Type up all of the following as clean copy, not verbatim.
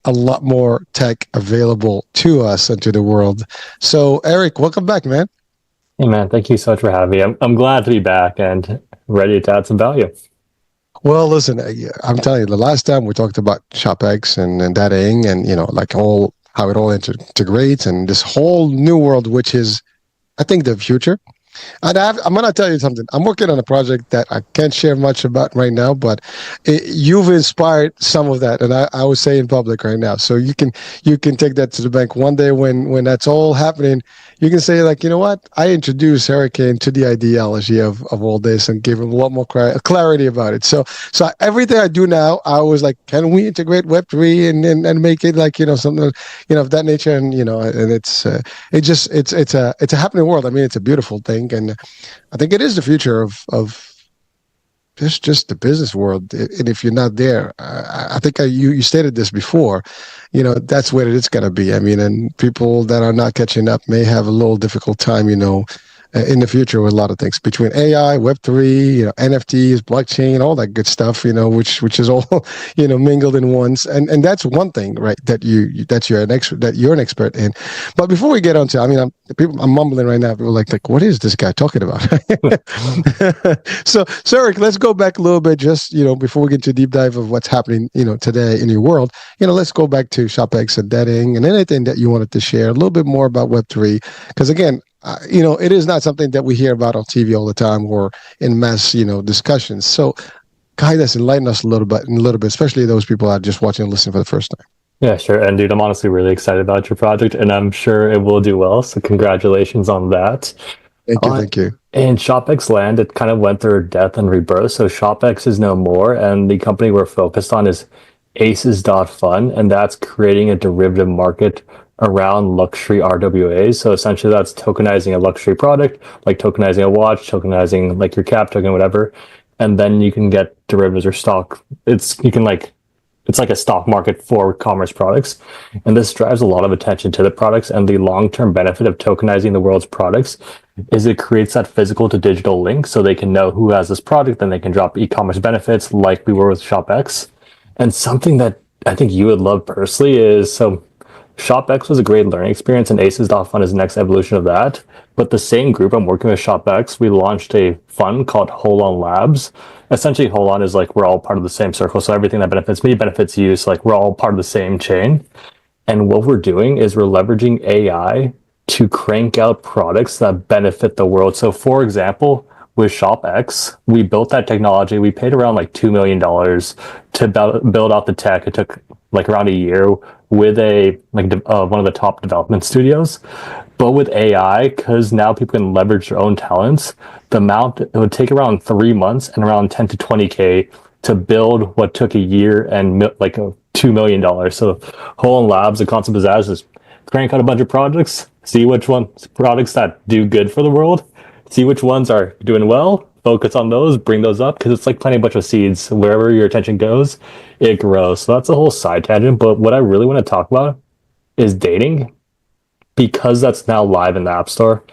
a lot more tech available to us and to the world. So, Eric, welcome back, man. Hey man, thank you so much for having me. I'm glad to be back and ready to add some value. Well, listen, I'm telling you, the last time we talked about ShopX and dating and, like all how it all integrates and this whole new world, which is, I think, the future. And I'm going to tell you something. I'm working on a project that I can't share much about right now, but you've inspired some of that, and I would say in public right now. So you can take that to the bank one day when that's all happening. You can say like, you know what? I introduced Hurricane to the ideology of all this and gave him a lot more clarity about it. So everything I do now, I was like, can we integrate Web3 and make it like something of that nature, and and it's a happening world. I mean, it's a beautiful thing, and I think it is the future of just the business world. And if you're not there, I think you stated this before. That's where it's going to be. I mean, and people that are not catching up may have a little difficult time. In the future with a lot of things between AI, Web3, NFTs, blockchain, all that good stuff, which is all, mingled in once. And that's one thing, right? That you're an expert in. But before we get on to, I mean, I'm mumbling right now. People are like, what is this guy talking about? So Eric, let's go back a little bit, just, before we get to deep dive of what's happening, today in your world, let's go back to ShopX and dating and anything that you wanted to share a little bit more about Web3. Because again, it is not something that we hear about on TV all the time or in mass, discussions. So guide us, enlighten us a little bit, especially those people that are just watching and listening for the first time. Yeah, sure. And dude, I'm honestly really excited about your project, and I'm sure it will do well. So congratulations on that. Thank you. Thank you. In ShopX land, it kind of went through death and rebirth. So ShopX is no more, and the company we're focused on is Aces.fun, and that's creating a derivative market around luxury RWAs. So essentially that's tokenizing a luxury product, like tokenizing a watch, tokenizing like your cap token, whatever. And then you can get derivatives or stock. It's like a stock market for commerce products. And this drives a lot of attention to the products, and the long-term benefit of tokenizing the world's products is it creates that physical to digital link so they can know who has this product, and they can drop e-commerce benefits like we were with ShopX. And something that I think you would love personally is, so ShopX was a great learning experience, and Aces.fun is the next evolution of that. But the same group I'm working with, ShopX, we launched a fund called Holon Labs. Essentially, Holon is like we're all part of the same circle. So everything that benefits me benefits you. So like we're all part of the same chain. And what we're doing is we're leveraging AI to crank out products that benefit the world. So for example, with ShopX, we built that technology. We paid around like $2 million to build out the tech. It took like around a year with one of the top development studios. But with AI, because now people can leverage their own talents, it would take around 3 months and around 10 to 20K to build what took a year and like $2 million. So Whole Labs, the concept is that is crank out a bunch of projects, see which products that do good for the world, see which ones are doing well, focus on those, bring those up, because it's like planting a bunch of seeds. Wherever your attention goes, it grows. So that's a whole side tangent. But what I really want to talk about is dating, because that's now live in the App Store.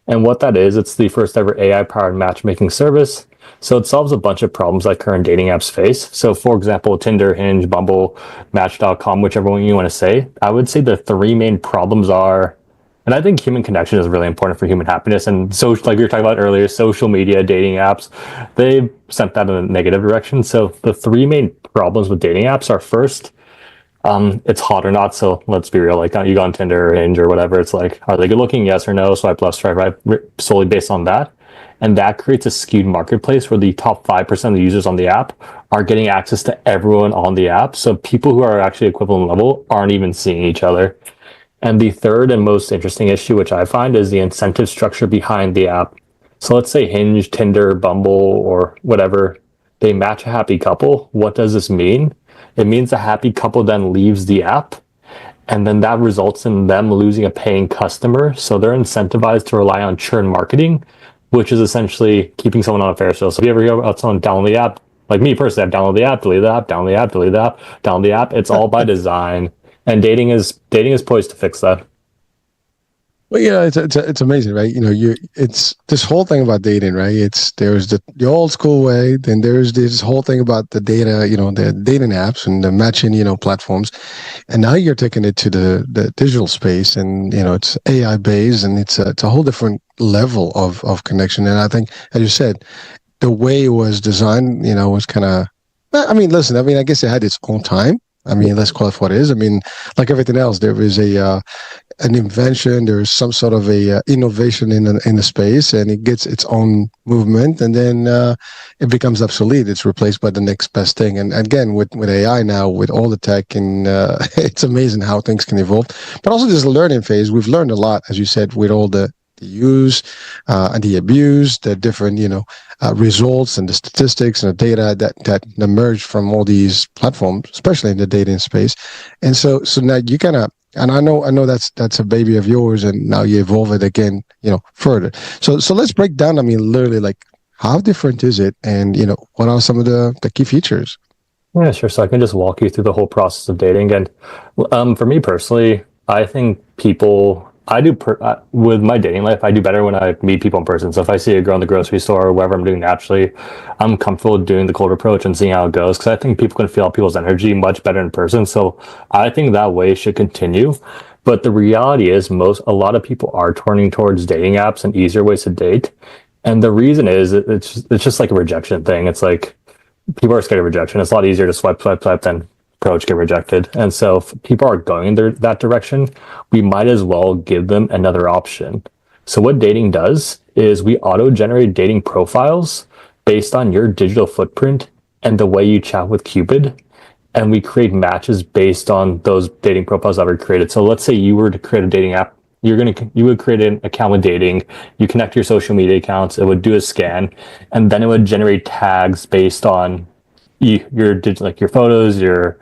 And what that is, it's the first ever AI-powered matchmaking service. So it solves a bunch of problems that current dating apps face. So for example, Tinder, Hinge, Bumble, Match.com, whichever one you want to say, I would say the three main problems are, and I think human connection is really important for human happiness. And so, like we were talking about earlier, social media, dating apps, they sent that in a negative direction. So the three main problems with dating apps are, first, it's hot or not. So let's be real, like you go on Tinder or Hinge or whatever, it's like, are they good looking? Yes or no? Swipe left, swipe right, solely based on that. And that creates a skewed marketplace where the top 5% of the users on the app are getting access to everyone on the app. So people who are actually equivalent level aren't even seeing each other. And the third and most interesting issue, which I find, is the incentive structure behind the app. So let's say Hinge, Tinder, Bumble, or whatever, they match a happy couple. What does this mean? It means the happy couple then leaves the app, and then that results in them losing a paying customer. So they're incentivized to rely on churn marketing, which is essentially keeping someone on a Ferris wheel. So if you ever hear about someone download the app, like me personally, I've downloaded the app, delete the app, download the app, delete the app, download the app. It's all by design. And dating is poised to fix that. Well, yeah, it's amazing, right? It's this whole thing about dating, right? There's the old school way, then there's this whole thing about the data, the dating apps and the matching, platforms, and now you're taking it to the digital space, and it's AI based, and it's a whole different level of connection. And I think, as you said, the way it was designed, was kind of. I mean, listen. I mean, I guess it had its own time. I mean, let's call it what it is. I mean, like everything else, there is an invention. There's some sort of a innovation in the space, and it gets its own movement, and then it becomes obsolete. It's replaced by the next best thing. And again, with AI now, with all the tech, and it's amazing how things can evolve. But also, there's a learning phase. We've learned a lot, as you said, with all the use and the abuse, the different results and the statistics and the data that emerge from all these platforms, especially in the dating space. And so now you kind of, and I know that's a baby of yours, and now you evolve it again, further. So let's break down. I mean, literally, like, how different is it, and what are some of the key features? Yeah, sure. So I can just walk you through the whole process of dating. And for me personally, I think with my dating life, I do better when I meet people in person. So if I see a girl in the grocery store or wherever I'm doing naturally, I'm comfortable doing the cold approach and seeing how it goes, because I think people can feel people's energy much better in person. So I think that way should continue. But the reality is, a lot of people are turning towards dating apps and easier ways to date. And the reason is it's just like a rejection thing. It's like people are scared of rejection. It's a lot easier to swipe than approach, get rejected. And so if people are going that direction, we might as well give them another option. So what dating does is we auto-generate dating profiles based on your digital footprint and the way you chat with Cupid. And we create matches based on those dating profiles that were created. So let's say you were to create a dating app. You would create an account with dating, you connect your social media accounts, it would do a scan, and then it would generate tags based on your digital, like your photos, your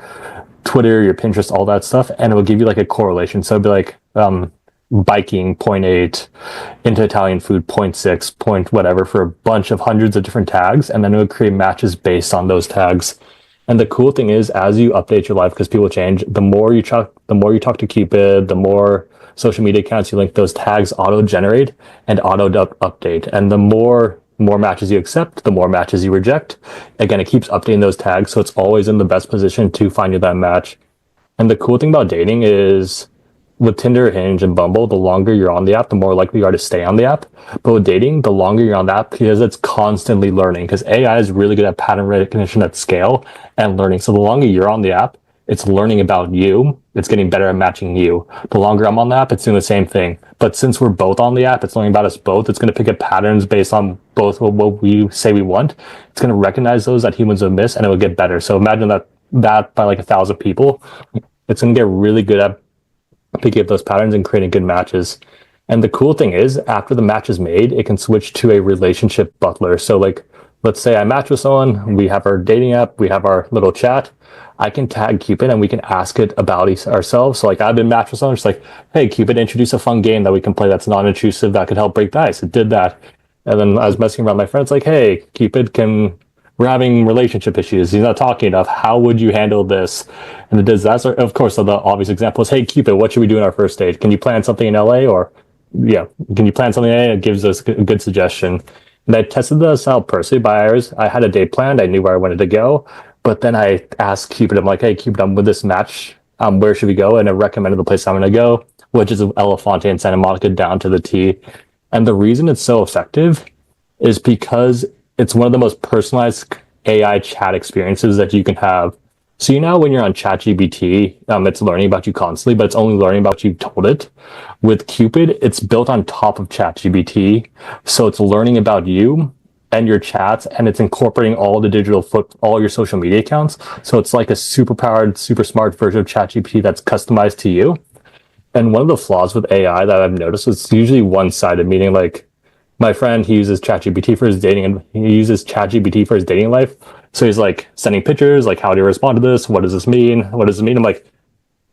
Twitter, your Pinterest, all that stuff, and it will give you like a correlation. So it'd be like biking 0.8, into Italian food 0.6, point whatever, for a bunch of hundreds of different tags, and then it would create matches based on those tags. And the cool thing is, as you update your life, because people change, the more you talk to Cupid, the more social media accounts you link, those tags auto generate and auto update, and the more matches you accept, the more matches you reject. Again, it keeps updating those tags, so it's always in the best position to find you that match. And the cool thing about dating is, with Tinder, Hinge, and Bumble, the longer you're on the app, the more likely you are to stay on the app. But with dating, the longer you're on the app, because it's constantly learning, because AI is really good at pattern recognition at scale and learning. So the longer you're on the app, it's learning about you. It's getting better at matching you. The longer I'm on the app, it's doing the same thing. But since we're both on the app, it's learning about us both. It's going to pick up patterns based on both what we say we want. It's going to recognize those that humans will miss, and it will get better. So imagine that by like 1,000 people, it's going to get really good at picking up those patterns and creating good matches. And the cool thing is, after the match is made, it can switch to a relationship butler. So like, let's say I match with someone, we have our dating app, we have our little chat. I can tag Cupid and we can ask it about ourselves. So like, I've been matched with someone, just like, hey, Cupid, introduce a fun game that we can play that's non-intrusive, that could help break the ice. It did that. And then I was messing around with my friends, like, hey, Cupid, we're having relationship issues. He's not talking enough. How would you handle this? And it does that. So of course, so the obvious example is, hey, Cupid, what should we do in our first date? Can you plan something in LA? Or yeah, can you plan something in LA? It gives us a good suggestion. And I tested this out personally by hours. I had a date planned. I knew where I wanted to go. But then I asked Cupid, I'm like, hey, Cupid, I'm with this match. Where should we go? And it recommended the place I'm going to go, which is Elefante in Santa Monica, down to the T. And the reason it's so effective is because it's one of the most personalized AI chat experiences that you can have. So when you're on ChatGPT, it's learning about you constantly, but it's only learning about what you've told it. With Cupid, it's built on top of ChatGPT. So it's learning about you and your chats, and it's incorporating all the all your social media accounts. So it's like a super powered, super smart version of ChatGPT that's customized to you. And one of the flaws with AI that I've noticed is it's usually one-sided, meaning like my friend, he uses ChatGPT for his dating, and he uses ChatGPT for his dating life. So he's like sending pictures, like, how do you respond to this? What does this mean? What does it mean? I'm like,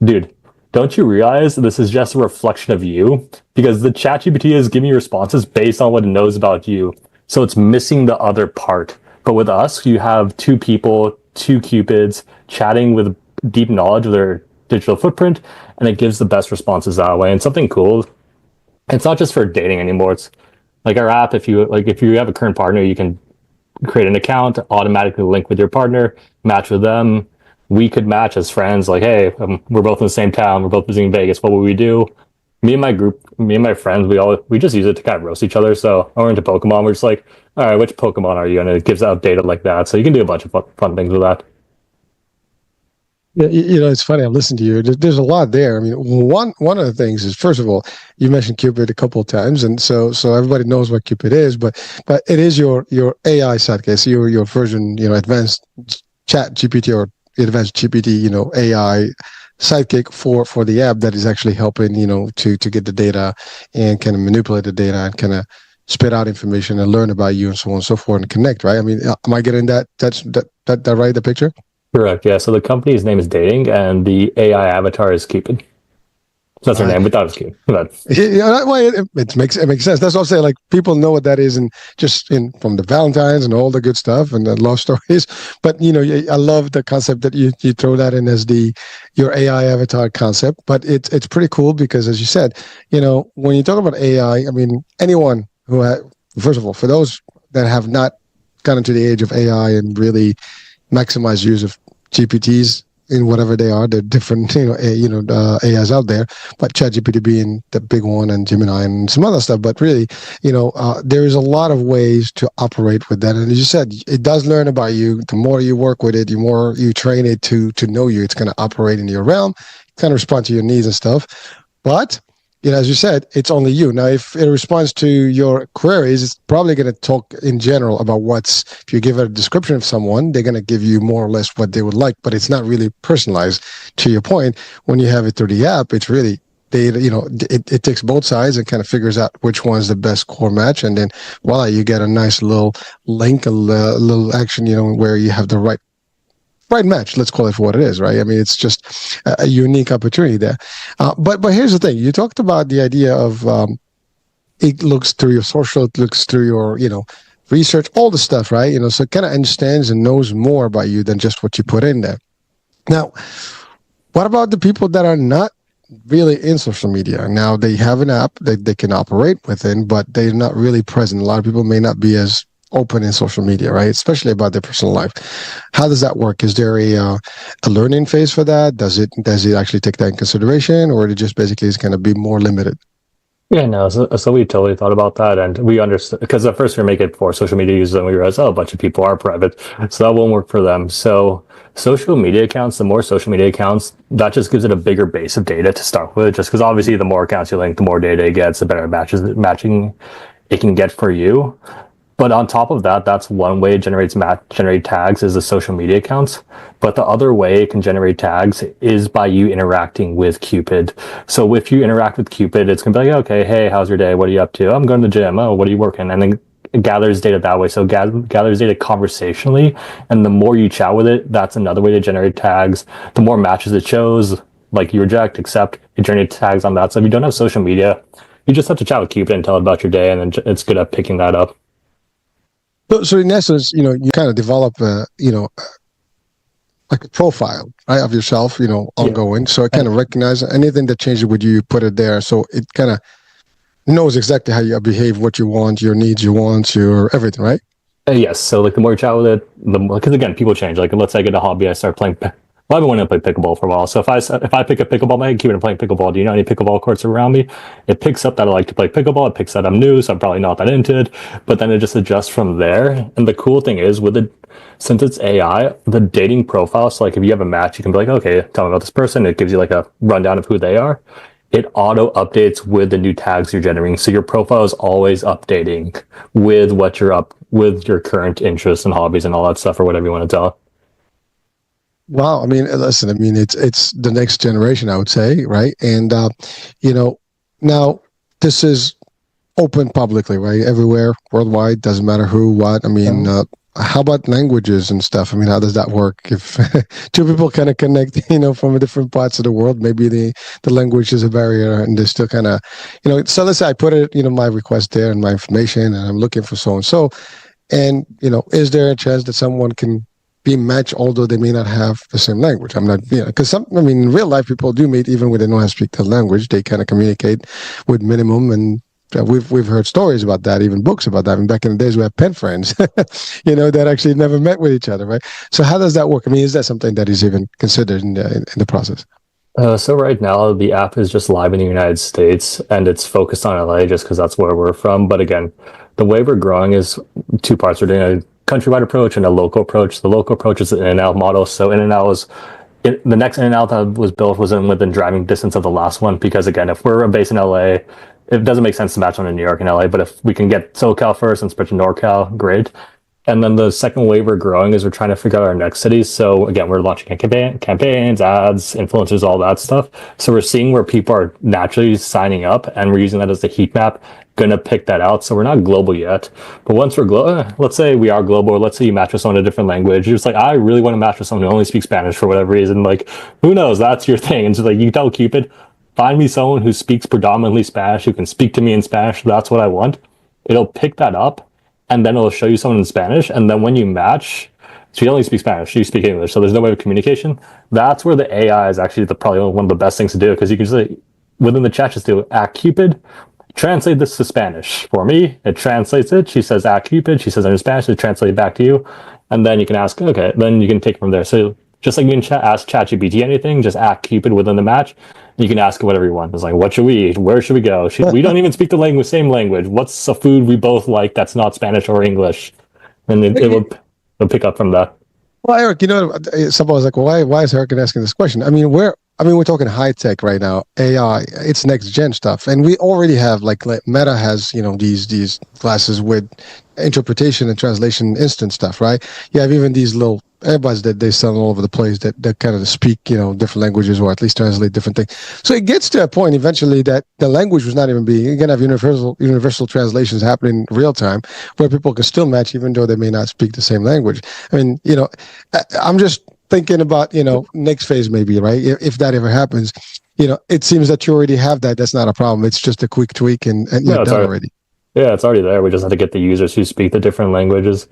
dude, don't you realize this is just a reflection of you? Because the ChatGPT is giving you responses based on what it knows about you. So it's missing the other part. But with us, you have two people, two Cupids chatting with deep knowledge of their digital footprint, and it gives the best responses that way. And something cool It's not just for dating anymore. It's like our app. If you have a current partner, you can create an account, automatically link with your partner, match with them. We could match as friends. Like, hey, we're both in the same town. We're both visiting Vegas. What would we do? Me and my friends, we just use it to kind of roast each other. So when we're into Pokemon, we're just like, all right, which Pokemon are you? And it gives out data like that. So you can do a bunch of fun things with that. Yeah, it's funny. I've listened to you. There's a lot there. I mean, one of the things is, first of all, you mentioned Cupid a couple of times, and so everybody knows what Cupid is, but it is your AI sidekick, your version, advanced Chat GPT or advanced GPT, AI sidekick for the app that is actually helping, to get the data and kind of manipulate the data and kind of spit out information and learn about you and so on and so forth and connect. Right? I mean, am I getting that right? The picture. Correct. Yeah. So the company's name is Dating, and the AI avatar is Cupid. That's her Right. name. We thought it was cute. But Yeah, that way it makes sense. That's what I'm saying. Like people know what that is, and just in from the Valentines and all the good stuff and the love stories. But I love the concept that you throw that in as your AI avatar concept. But it's pretty cool because, as you said, when you talk about AI, I mean anyone first of all, for those that have not gotten to the age of AI and really maximize use of GPTs in whatever they are, the different AIs out there, but ChatGPT being the big one, and Gemini and some other stuff. But really, there is a lot of ways to operate with that. And as you said, it does learn about you. The more you work with it, the more you train it to know you. It's going to operate in your realm, kind of respond to your needs and stuff. But as you said, it's only you. Now, if it responds to your queries, it's probably going to talk in general about if you give a description of someone, they're going to give you more or less what they would like, but it's not really personalized. To your point, when you have it through the app, it's really data, it takes both sides and kind of figures out which one's the best core match. And then voila, you get a nice little link, a little action, where you have the right match. Let's call it for what it is, right? I mean, it's just a unique opportunity there. But here's the thing: you talked about the idea of it looks through your social, it looks through your research, all the stuff, right? So it kind of understands and knows more about you than just what you put in there. Now, what about the people that are not really in social media? Now they have an app that they can operate within, but they're not really present. A lot of people may not be as open in social media, right? Especially about their personal life. How does that work? Is there a learning phase for that? Does it actually take that in consideration, or it just basically is going to be more limited? yeah, no. So we totally thought about that, and we understood because at first we were making it for social media users, and we realized, oh, a bunch of people are private, so that won't work for them. So social media accounts, the more social media accounts, that just gives it a bigger base of data to start with. Just because obviously the more accounts you link, the more data it gets, the better matching it can get for you. But on top of that, that's one way it generate tags is the social media accounts. But the other way it can generate tags is by you interacting with Cupid. So if you interact with Cupid, it's gonna be like, okay, hey, how's your day? What are you up to? I'm going to the gym. Oh, what are you working? And then it gathers data that way. So gathers data conversationally, and the more you chat with it, that's another way to generate tags. The more matches it shows, like you reject, accept, it generates tags on that. So if you don't have social media, you just have to chat with Cupid and tell it about your day, and then it's good at picking that up. So in essence, you kind of develop like a profile, right, of yourself, ongoing. So it kind of recognizes anything that changes with you, you put it there. So it kind of knows exactly how you behave, what you want, your needs, your everything, right? Yes. So like the more you chat with it, because again, people change. Like let's say I get a hobby, I start playing. Well, I've been wanting to play pickleball for a while. So if I pick a pickleball, I keep it playing pickleball. Do you know any pickleball courts around me? It picks up that I like to play pickleball. It picks that I'm new, so I'm probably not that into it. But then it just adjusts from there. And the cool thing is with it, since it's AI, the dating profile. So like if you have a match, you can be like, okay, tell me about this person. It gives you like a rundown of who they are. It auto updates with the new tags you're generating. So your profile is always updating with with your current interests and hobbies and all that stuff or whatever you want to tell. Wow. I mean, listen, I mean, it's the next generation, I would say, right? And, now this is open publicly, right? Everywhere, worldwide, doesn't matter who, what. I mean, how about languages and stuff? I mean, how does that work? If two people kind of connect, from different parts of the world, maybe the language is a barrier and they're still kind of, so let's say I put it, my request there and my information and I'm looking for so and so. And, is there a chance that someone can be matched, although they may not have the same language. I'm not, because in real life, people do meet even when they don't have to speak the language. They kind of communicate with minimum, and we've heard stories about that, even books about that. And back in the days, we had pen friends, that actually never met with each other, right? So how does that work? I mean, is that something that is even considered in the process? So right now the app is just live in the United States and it's focused on LA just because that's where we're from. But again, the way we're growing is two parts. We're doing a countrywide approach and a local approach. The local approach is an in-and-out model. So in-and-out was the next in-and-out that was built was within driving distance of the last one. Because again, if we're based in LA, it doesn't make sense to match on in New York and LA. But if we can get SoCal first and spread to NorCal, great. And then the second way we're growing is we're trying to figure out our next cities. So again, we're launching campaigns, ads, influencers, all that stuff. So we're seeing where people are naturally signing up, and we're using that as the heat map, going to pick that out. So we're not global yet. But once we're global, let's say we are global, or let's say you match with someone in a different language. You're just like, I really want to match with someone who only speaks Spanish for whatever reason. Like, who knows? That's your thing. And so like, you tell Cupid, find me someone who speaks predominantly Spanish, who can speak to me in Spanish. That's what I want. It'll pick that up, and then it'll show you someone in Spanish. And then when you match, so you only speak Spanish, you speak English, so there's no way of communication. That's where the AI is actually probably one of the best things to do, because you can just within the chat just do Cupid, translate this to Spanish for me. It translates it. She says Cupid. She says it in Spanish. It translates it back to you, and then you can ask. Okay, then you can take it from there. So just like you can ask ChatGPT anything, just Cupid within the match. You can ask it whatever you want. It's like, what should we eat? Where should we go? We don't even speak the same language. What's a food we both like that's not Spanish or English? And it'll pick up from that. Well, Eric, someone was like, well, why is Eric asking this question? I mean, we're talking high tech right now, AI, it's next gen stuff. And we already have like Meta has, these glasses with interpretation and translation instant stuff, right? You have even these little earbuds that they sell all over the place that kind of speak, different languages, or at least translate different things. So it gets to a point eventually that the language was not even being, you're going to have universal translations happening real time, where people can still match even though they may not speak the same language. I mean, I'm just thinking about, next phase maybe, right? If that ever happens, it seems that you already have that. That's not a problem. It's just a quick tweak and you're done already. Yeah, it's already there. We just have to get the users who speak the different languages.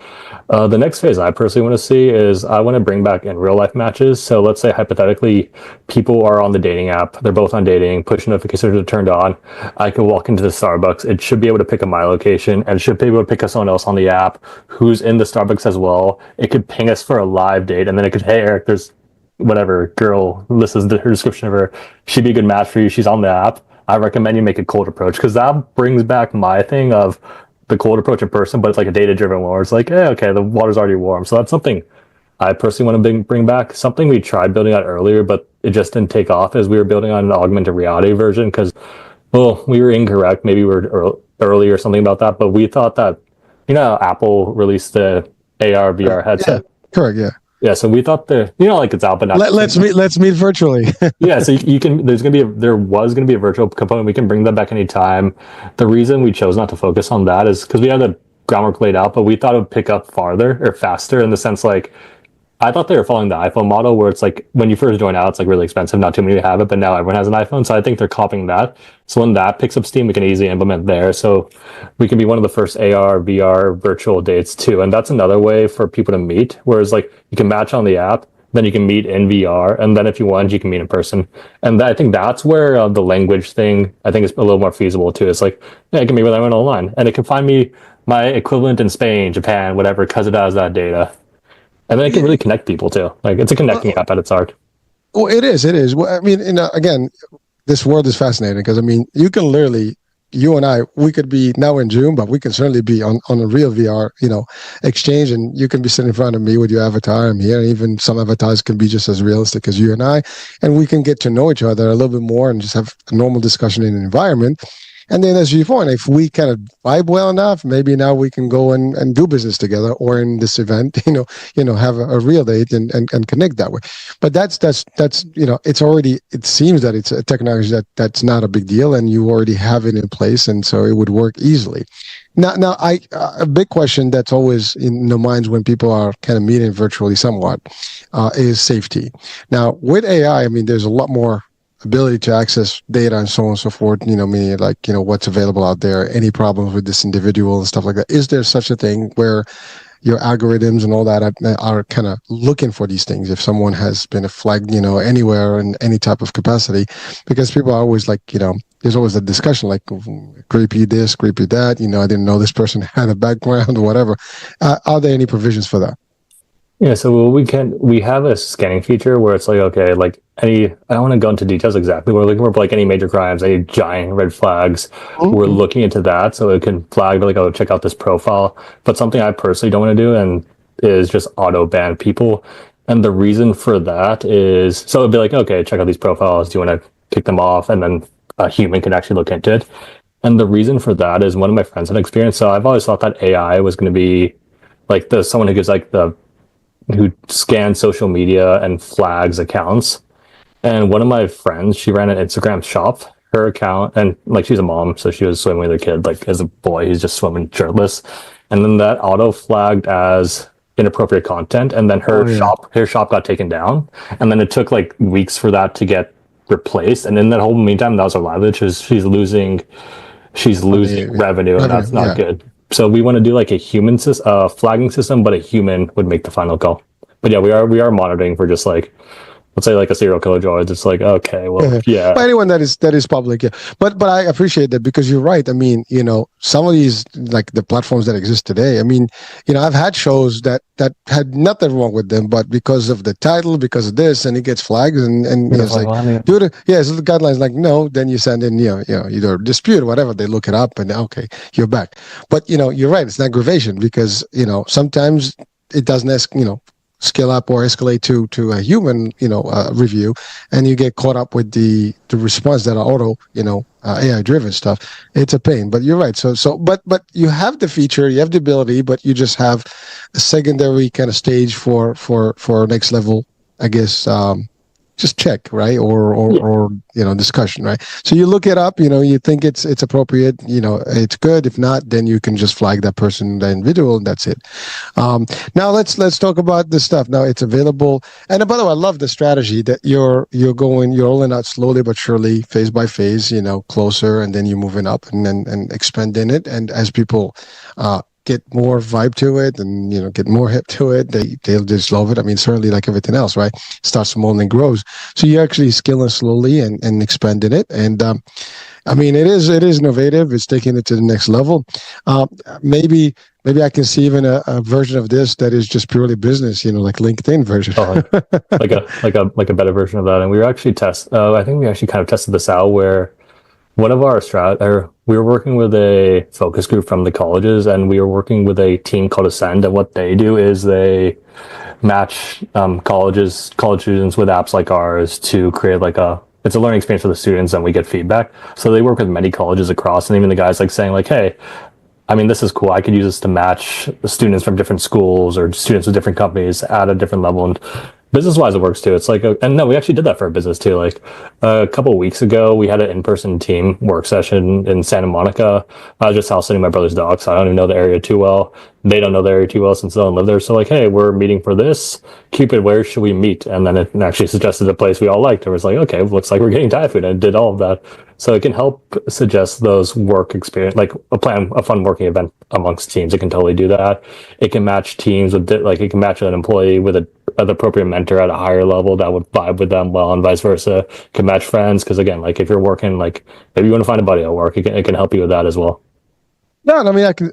The next phase I personally want to see is I want to bring back in real life matches. So let's say hypothetically, people are on the dating app. They're both on dating. Push notifications are turned on. I could walk into the Starbucks. It should be able to pick up my location, and should be able to pick up someone else on the app who's in the Starbucks as well. It could ping us for a live date, and then it could, hey, Eric, there's whatever girl. This is her description of her. She'd be a good match for you. She's on the app. I recommend you make a cold approach, because that brings back my thing of the cold approach in person, but it's like a data-driven one where it's like, hey, okay, the water's already warm. So that's something I personally want to bring back. Something we tried building out earlier, but it just didn't take off, as we were building on an augmented reality version, because, well, we were incorrect. Maybe we were early or something about that, but we thought that, Apple released the AR, VR headset. Yeah, correct, yeah. Yeah, so we thought like it's out, but not. Let's meet virtually. Yeah, so you can. There was gonna be a virtual component. We can bring that back anytime. The reason we chose not to focus on that is because we had the groundwork laid out, but we thought it would pick up farther or faster, in the sense like, I thought they were following the iPhone model, where it's like when you first join out, it's like really expensive, not too many have it, but now everyone has an iPhone. So I think they're copying that. So when that picks up steam, we can easily implement there. So we can be one of the first AR, VR virtual dates too. And that's another way for people to meet. Whereas like you can match on the app, then you can meet in VR, and then if you want, you can meet in person. And I think that's where the language thing, I think, is a little more feasible too. It's like, yeah, I can meet with anyone online, and it can find me my equivalent in Spain, Japan, whatever, because it has that data. And then it can really connect people too. Like, it's a connecting app at its heart. Well, it is. Well, I mean, again, this world is fascinating, because I mean, you can literally, you and I, we could be now in Zoom, but we can certainly be on a real VR, exchange, and you can be sitting in front of me with your avatar. I'm here. Even some avatars can be just as realistic as you and I, and we can get to know each other a little bit more and just have a normal discussion in an environment. And then, as you've point, if we kind of vibe well enough, maybe now we can go and do business together, or in this event, have a real date and connect that way. But that's it's already, it seems that it's a technology that's not a big deal, and you already have it in place, and so it would work easily. Now, a big question that's always in the minds when people are kind of meeting virtually somewhat is safety. Now, with AI, I mean, there's a lot more ability to access data and so on and so forth, meaning like, what's available out there, any problems with this individual and stuff like that. Is there such a thing where, your algorithms and all that are kind of looking for these things. If someone has been flagged, anywhere in any type of capacity, because people are always like, there's always a discussion like creepy this, creepy that. I didn't know this person had a background or whatever. Are there any provisions for that? Yeah, so we have a scanning feature where it's like, okay, like I don't want to go into details exactly. We're looking for like any major crimes, any giant red flags. We're Mm-hmm. looking into that so it can flag like, oh, check out this profile. But something I personally don't want to do and is just auto ban people. And the reason for that is so it'd be like, okay, check out these profiles. Do you want to kick them off? And then a human can actually look into it. And the reason for that is one of my friends had experience. So I've always thought that AI was going to be like the someone who gives like the who scans social media and flags accounts. And one of my friends, she ran an Instagram shop. Her account, and like she's a mom, so she was swimming with her kid, like as a boy, he's just swimming shirtless. And then that auto flagged as inappropriate content, and then Oh yeah. her shop got taken down. And then it took like weeks for that to get replaced. And in that whole meantime, that was her livelihood. She's I losing mean, revenue, and revenue. that's not Yeah. good. So we want to do like a flagging system, but a human would make the final call. But yeah, we are monitoring for just like let's say like a serial killer droid. It's like okay, well But yeah, anyone that is public, yeah. But I appreciate that because you're right. I mean, some of these like the platforms that exist today. I mean, I've had shows that had nothing wrong with them, but because of the title, because of this, and it gets flags, and you're it's like, like, well, I mean, dude, yeah, so the guidelines like no, then you send in, either dispute or whatever. They look it up, and okay, you're back. But you're right. It's an aggravation because sometimes it doesn't scale up or escalate to a human review, and you get caught up with the response that are auto AI driven stuff. It's a pain, but you're right. But you have the feature, you have the ability, but you just have a secondary kind of stage for next level, I guess. Just check, right, yeah, or discussion, right? So you look it up, you think it's appropriate, it's good. If not, then you can just flag that person, the individual, and that's it. Now let's talk about this stuff. Now it's available, and by the way, I love the strategy that you're rolling out slowly but surely, phase by phase, closer, and then you're moving up and expanding it, and as people get more vibe to it and get more hip to it, they'll just love it. I mean, certainly like everything else, right? Starts small and grows. So you're actually scaling slowly and expanding it. And I mean, it is innovative. It's taking it to the next level. Um, maybe I can see even a version of this that is just purely business, like LinkedIn version. uh, like a better version of that. And we were actually I think we actually kind of tested this out where one of our or we were working with a focus group from the colleges, and we were working with a team called Ascend. And what they do is they match college students with apps like ours to create like it's a learning experience for the students, and we get feedback. So they work with many colleges across, and even the guys like saying like, hey, I mean, this is cool. I could use this to match students from different schools or students with different companies at a different level. And business wise, it works too. It's like, and no, we actually did that for a business too. Like a couple of weeks ago, we had an in-person team work session in Santa Monica. I was just house sitting my brother's dog, so I don't even know the area too well. They don't know the area too well since they don't live there. So like, hey, we're meeting for this. Cupid, where should we meet? And then it actually suggested a place we all liked. It was like, okay, looks like we're getting Thai food, and it did all of that. So it can help suggest those work experience, like a fun working event amongst teams. It can totally do that. It can match teams with like it can match an employee with an appropriate mentor at a higher level that would vibe with them well, and vice versa. It can match friends because again, like if you're working, like maybe you want to find a buddy at work, it can help you with that as well. No, I mean I can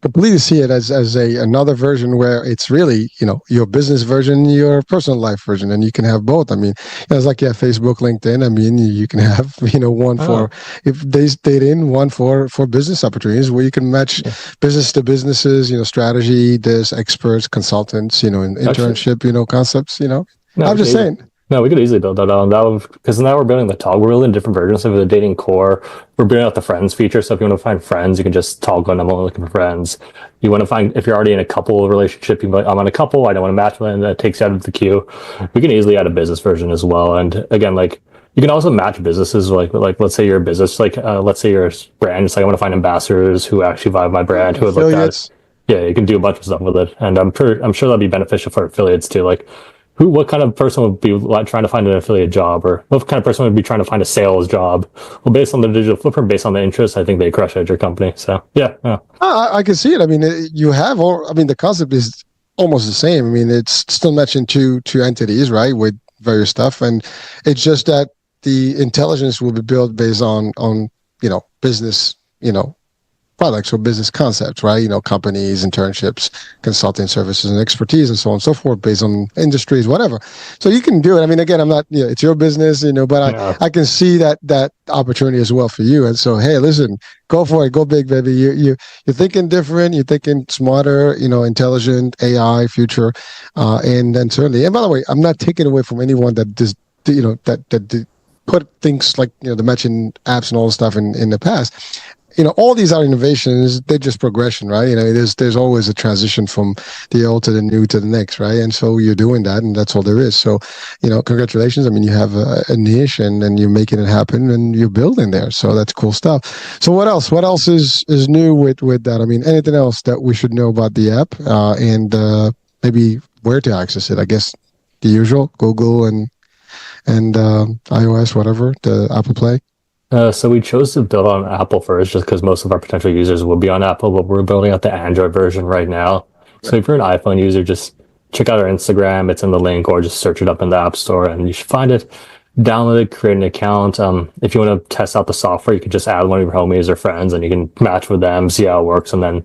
completely see it as another version where it's really your business version, your personal life version, and you can have both. I mean, it's like Facebook, LinkedIn. I mean, you can have one for Oh, if they stayed in, one for business opportunities where you can match yeah. business to businesses. Strategy, there's experts, consultants, in Actually, internship, concepts. no, I'm we could just easily, saying. no, we could easily build that on. That would because now we're building the toggle. We're building different versions. So for the dating core, we're building out the friends feature. So if you want to find friends, you can just toggle and I'm only looking for friends. You want to find if you're already in a couple relationship, you can be like, I'm on a couple, I don't want to match with them, and that takes you out of the queue. We can easily add a business version as well. And again, like you can also match businesses like let's say you're a business, like let's say you're a brand, it's like I want to find ambassadors who actually vibe my brand, who would look at it. Affiliates. Yeah, you can do a bunch of stuff with it. And I'm sure that'd be beneficial for affiliates too. Like what kind of person would be like trying to find an affiliate job, or what kind of person would be trying to find a sales job? Well, based on the digital footprint, based on the interest, I think they crush it at your company. So yeah, yeah. I can see it. I mean, you have all. I mean, the concept is almost the same. I mean, it's still matching two entities, right, with various stuff, and it's just that the intelligence will be built based on business products or business concepts, right? Companies, internships, consulting services, and expertise, and so on and so forth, based on industries, whatever. So you can do it. I mean, again, I'm not, it's your business, but Yeah. I can see that opportunity as well for you. And so, hey, listen, go for it, go big, baby. You're thinking different, you're thinking smarter, intelligent AI future, and then certainly. And by the way, I'm not taking away from anyone that does, that put things like the matching apps and all the stuff in the past. All these are innovations. They're just progression, right? There's always a transition from the old to the new to the next, right? And so you're doing that, and that's all there is. So, congratulations. I mean, you have a niche, and you're making it happen, and you're building there. So that's cool stuff. So what else? What else is new with that? I mean, anything else that we should know about the app, and maybe where to access it? I guess the usual Google and iOS, whatever, the Apple Play. So we chose to build on Apple first, just because most of our potential users will be on Apple, but we're building out the Android version right now. So if you're an iPhone user, just check out our Instagram. It's in the link, or just search it up in the App Store, and you should find it. Download it, create an account. If you want to test out the software, you can just add one of your homies or friends, and you can match with them, see how it works, and then,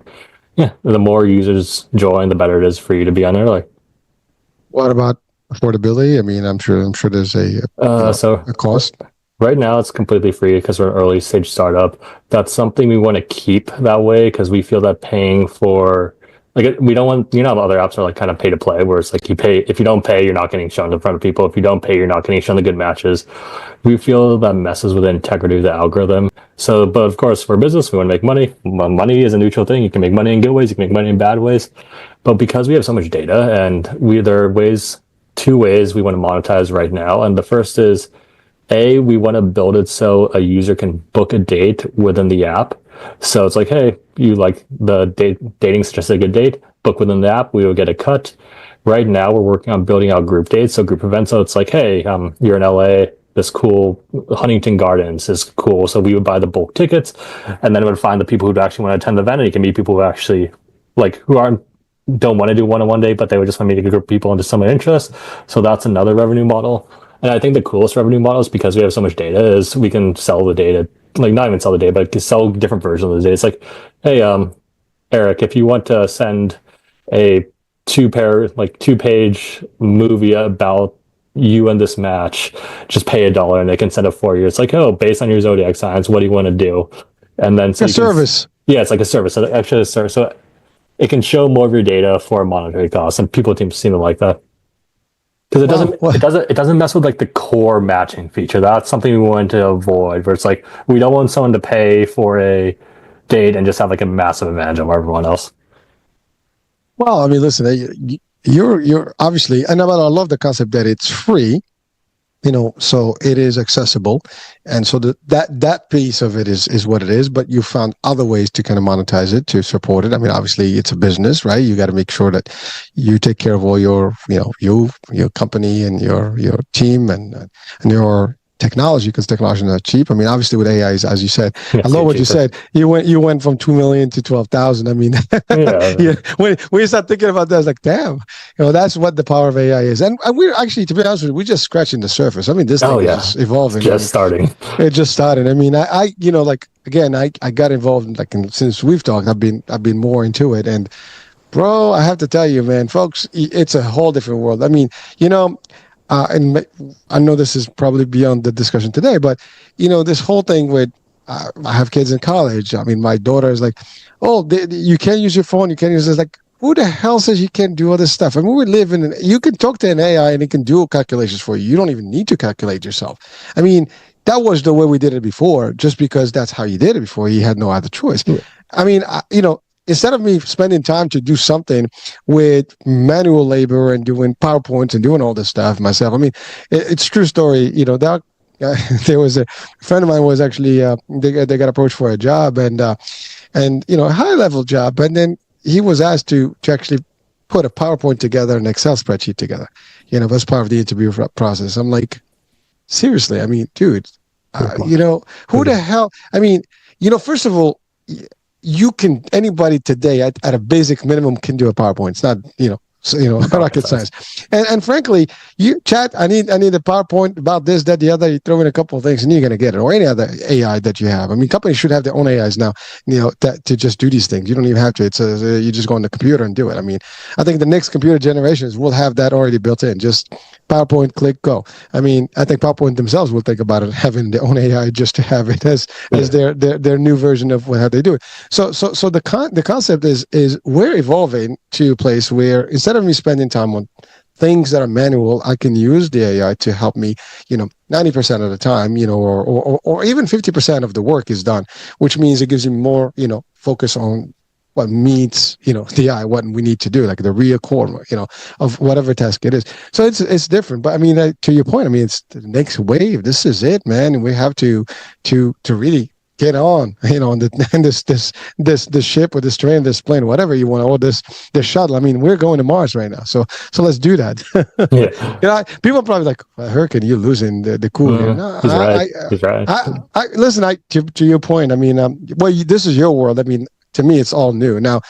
yeah, the more users join, the better it is for you to be on early. What about affordability? I mean, I'm sure there's a cost. Right now, it's completely free because we're an early stage startup. That's something we want to keep that way, because we feel that paying for, like, we don't want, other apps are like kind of pay to play, where it's like you pay, if you don't pay, you're not getting shown in front of people. If you don't pay, you're not getting shown the good matches. We feel that messes with the integrity of the algorithm. So, but of course, for business, we want to make money. Money is a neutral thing. You can make money in good ways, you can make money in bad ways. But because we have so much data, and there are two ways we want to monetize right now. And the first is, we want to build it so a user can book a date within the app. So it's like, hey, you like the dating suggested a good date, book within the app, we will get a cut. Right now, we're working on building out group dates, so group events. So it's like, hey, you're in LA, this cool Huntington Gardens is cool. So we would buy the bulk tickets, and then it would find the people who'd actually want to attend the event, and you can meet people who actually, don't want to do one-on-one date, but they would just want to meet a group of people into similar interests. So that's another revenue model. And I think the coolest revenue model is, because we have so much data, is we can sell the data, like not even sell the data, but can sell different versions of the data. It's like, hey, Eric, if you want to send a two-page movie about you and this match, just pay $1 and they can send it for you. It's like, oh, based on your zodiac signs, what do you want to do? And then a service. Yeah, it's like a service. So actually, a service. So it can show more of your data for a monetary cost, and people seem to like that. Because it doesn't mess with like the core matching feature. That's something we want to avoid. Where it's like, we don't want someone to pay for a date and just have like a massive advantage over everyone else. Well, I mean, listen, you're obviously, and I love the concept that it's free. So it is accessible, and so that piece of it is what it is. But you found other ways to kind of monetize it, to support it. I mean, obviously it's a business, right? You got to make sure that you take care of all your your company and your team and your technology, because technology is not cheap. I mean, obviously with AI, as you said, I love what you said. You went from 2 million to 12,000. I mean, yeah. When you start thinking about that, it's like, damn, that's what the power of AI is. And we're actually, to be honest with you, we're just scratching the surface. I mean, this thing is just evolving. It's just starting. It just started. I mean, I got involved since we've talked. I've been more into it, and bro, I have to tell you, man, folks, it's a whole different world. I mean, and I know this is probably beyond the discussion today, but this whole thing with I have kids in college. I mean, my daughter is like, "Oh, you can't use your phone. You can't use this." Like, who the hell says you can't do all this stuff? I mean, we live you can talk to an AI and it can do calculations for you. You don't even need to calculate yourself. I mean, that was the way we did it before, just because that's how you did it before. You had no other choice. Yeah. I mean, instead of me spending time to do something with manual labor and doing PowerPoints and doing all this stuff myself, I mean, it's true story. There was a friend of mine was actually they got approached for a job, and a high level job, and then he was asked to actually put a PowerPoint together, an Excel spreadsheet together. As part of the interview process. I'm like, seriously, I mean, dude, who the hell? I mean, first of all, anybody today at a basic minimum can do a PowerPoint. It's not, rocket science. And frankly, chat, I need a PowerPoint about this, that, the other. You throw in a couple of things and you're going to get it, or any other AI that you have. I mean, companies should have their own AIs now, to just do these things. You don't even have to. It's you just go on the computer and do it. I mean, I think the next computer generations will have that already built in. Just PowerPoint, click, go. I mean, I think PowerPoint themselves will think about it, having their own AI just to have it as their new version of how they do it. So the concept is we're evolving to a place where instead of me spending time on things that are manual, I can use the AI to help me, 90% of the time, or even 50% of the work is done, which means it gives you more, focus on what meets, the eye, what we need to do, like the real core, of whatever task it is. So it's different. But I mean, to your point, I mean, it's the next wave. This is it, man. And we have to really get on, on this ship or this train, this plane, whatever you want, or this shuttle. I mean, we're going to Mars right now, so let's do that. Yeah. People are probably like, Hurricane, you're losing the cool. No, he's right. He's right. Listen, to your point. I mean, this is your world. I mean, to me, it's all new now.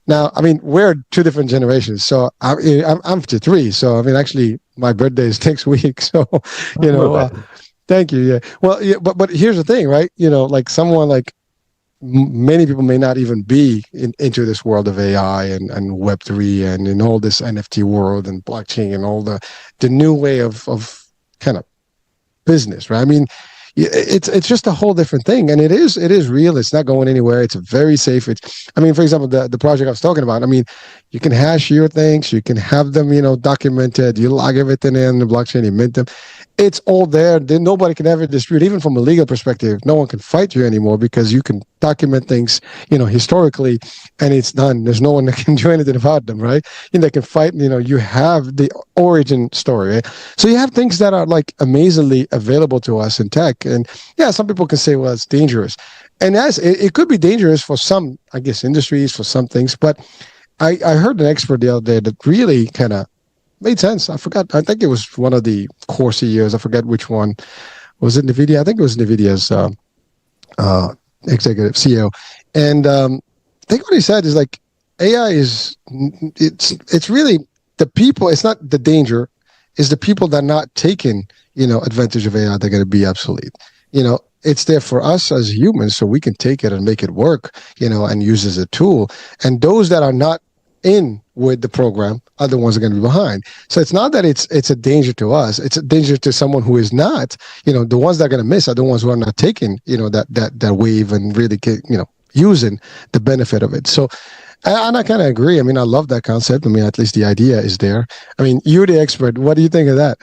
I mean, we're two different generations. So I'm 53. So I mean, actually, my birthday is next week. So thank you. Yeah. Well, yeah, but here's the thing, right? Like someone like many people may not even be into this world of AI and Web3 and in all this NFT world and blockchain and all the new way of kind of business, right? I mean, it's just a whole different thing, and it is real. It's not going anywhere. It's very safe. I mean, for example, the project I was talking about. I mean, you can hash your things. You can have them, documented. You log everything in the blockchain. You mint them. It's all there. Then nobody can ever dispute. Even from a legal perspective, no one can fight you anymore because you can document things, historically, and it's done. There's no one that can do anything about them, right? They can fight. You have the origin story, right? So you have things that are like amazingly available to us in tech. And yeah, some people can say, well, it's dangerous. And it could be dangerous for some, I guess, industries, for some things. But I heard an expert the other day that really kind of made sense. I forgot. I think it was one of the core CEOs. I forget which one. Was it NVIDIA? I think it was NVIDIA's executive CEO. And I think what he said is like, AI it's really the people. It's not the danger. It's the people that are not taking, advantage of AI. They're going to be obsolete. It's there for us as humans so we can take it and make it work, and use it as a tool. And those that are not in with the program are the ones that are going to be behind. So it's not that it's a danger to us. It's a danger to someone who is not. The ones that are going to miss are the ones who are not taking, that wave and really, using the benefit of it. So and I kind of agree. I mean, I love that concept. I mean, at least the idea is there. I mean, you're the expert. What do you think of that?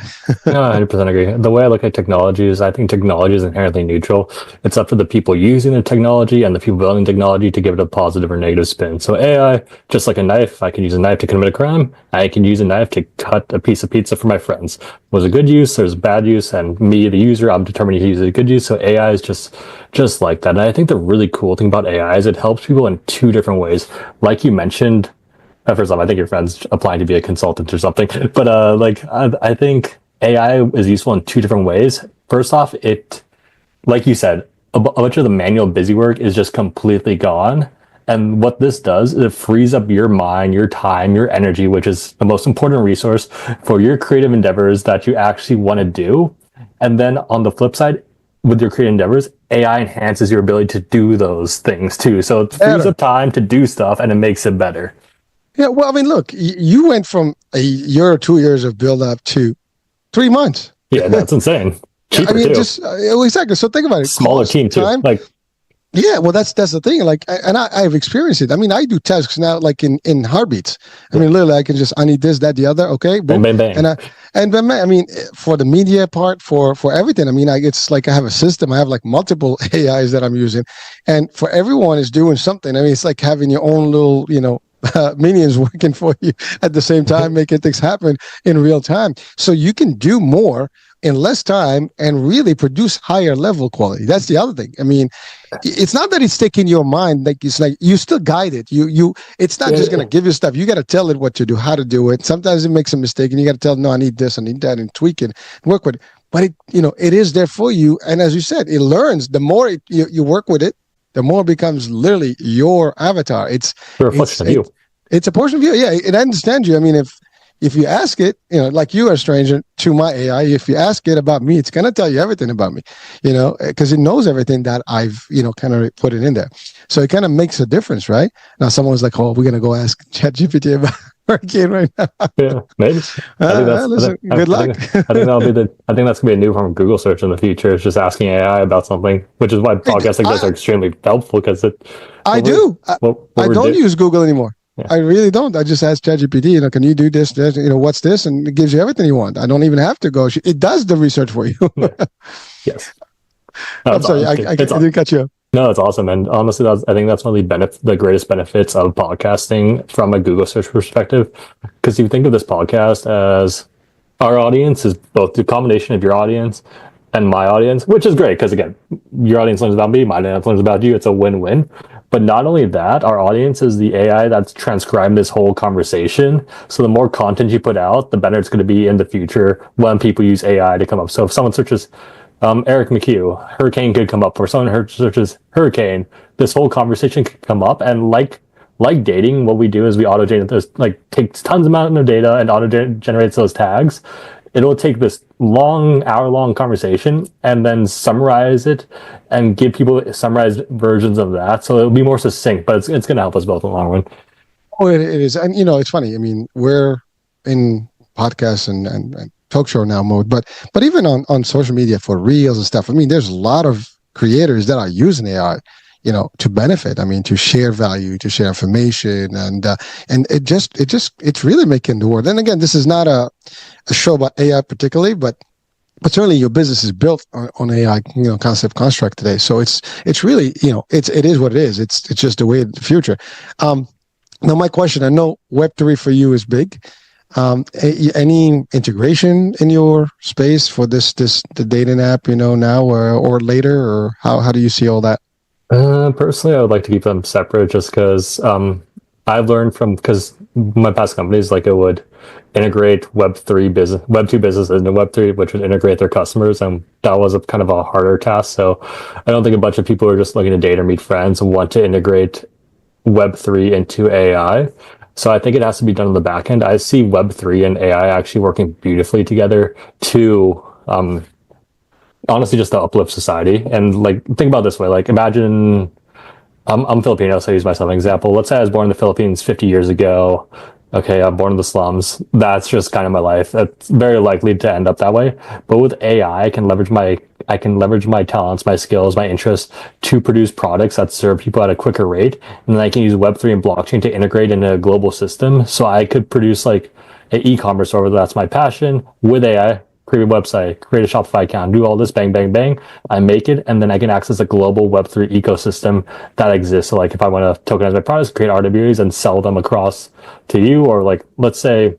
No, I 100% agree. The way I look at technology is I think technology is inherently neutral. It's up to the people using the technology and the people building technology to give it a positive or negative spin. So AI, just like a knife, I can use a knife to commit a crime. I can use a knife to cut a piece of pizza for my friends. Was a good use, there's bad use, and me, the user, I'm determining to use a good use. So AI is just like that. And I think the really cool thing about AI is it helps people in two different ways. Like you mentioned, first off, I think your friend's applying to be a consultant or something. But I think AI is useful in two different ways. First off, it, like you said, a bunch of the manual busy work is just completely gone. And what this does is it frees up your mind, your time, your energy, which is the most important resource for your creative endeavors that you actually want to do. And then on the flip side, with your creative endeavors, AI enhances your ability to do those things too. So it frees up time to do stuff and it makes it better. Yeah, well, I mean, look, you went from a year or 2 years of build up to 3 months. Yeah, that's insane. Cheaper I mean, too. Exactly. So think about it. Smaller team too. Time. Yeah, well, that's the thing. Like, and I've experienced it. I mean, I do tasks now, like in heartbeats. I mean, literally, I need this, that, the other. Okay, boom. Bang, bang, bang. And I mean, for the media part, for everything. I mean, it's like I have a system. I have like multiple AIs that I'm using, and for everyone is doing something. I mean, it's like having your own little, minions working for you at the same time, making things happen in real time. So you can do more in less time and really produce higher level quality. That's the other thing. I mean, it's not that it's taking your mind, like it's like you still guide it. It's not just going to give you stuff. You got to tell it what to do, how to do it. Sometimes it makes a mistake and you got to tell it, no, I need this, I need that, and tweak it, work with it. But it is there for you. And as you said, it learns. The more you work with it, the more it becomes literally your avatar. It's a reflection of you. It's a portion of you. Yeah, it understands you. I mean, if you ask it, like you are a stranger to my AI, if you ask it about me, it's going to tell you everything about me, because it knows everything that I've, kind of put it in there. So it kind of makes a difference, right? Now, someone's like, oh, we're going to go ask ChatGPT about hurricane right now. Yeah, maybe. Good luck. I think that's gonna be a new form of Google search in the future. It's just asking AI about something, which is why podcasts like this are extremely helpful because I don't use Google anymore. Yeah. I really don't. I just ask ChatGPT, can you do this, what's this? And it gives you everything you want. I don't even have to go. It does the research for you. Yes. I'm sorry. I didn't cut you off. No, it's awesome. And honestly, I think that's one of the greatest benefits of podcasting from a Google search perspective. Because you think of this podcast as our audience is both the combination of your audience and my audience, which is great. Because again, your audience learns about me, my audience learns about you. It's a win-win. But not only that, our audience is the AI that's transcribed this whole conversation. So the more content you put out, the better it's going to be in the future when people use AI to come up. So if someone searches Eric McHugh, hurricane could come up, or someone searches hurricane, this whole conversation could come up. And like dating, what we do is we auto-generate this, takes tons amount of data and auto-generates those tags. It'll take this hour-long conversation and then summarize it and give people summarized versions of that. So it'll be more succinct, but it's going to help us both in the long run. Oh, it is. And, it's funny. I mean, we're in podcasts and talk show now mode, but even on social media for reels and stuff. I mean, there's a lot of creators that are using AI, to benefit. I mean, to share value, to share information, and it's really making the world. And again, this is not a show about AI particularly, but certainly your business is built on AI, concept construct today. So it's really, it is what it is. It's just the way of the future. Now, my question, I know Web3 for you is big. Any integration in your space for the dating app, now or later, or how do you see all that? Personally, I would like to keep them separate just because I've learned because my past companies, it would integrate Web2 business into Web3, which would integrate their customers. And that was a kind of a harder task. So I don't think a bunch of people are just looking to date or meet friends and want to integrate Web3 into AI. So I think it has to be done on the back end. I see Web3 and AI actually working beautifully together to honestly just to uplift society. And think about it this way, imagine I'm Filipino, so I use myself as an example. Let's say I was born in the Philippines 50 years ago. Okay, I'm born in the slums. That's just kind of my life. That's very likely to end up that way. But with AI, I can leverage my talents, my skills, my interests to produce products that serve people at a quicker rate. And then I can use Web3 and blockchain to integrate into a global system. So I could produce an e-commerce store, that's my passion, with AI, create a website, create a Shopify account, do all this, bang, bang, bang. I make it, and then I can access a global Web3 ecosystem that exists. So if I want to tokenize my products, create RWAs and sell them across to you, or let's say,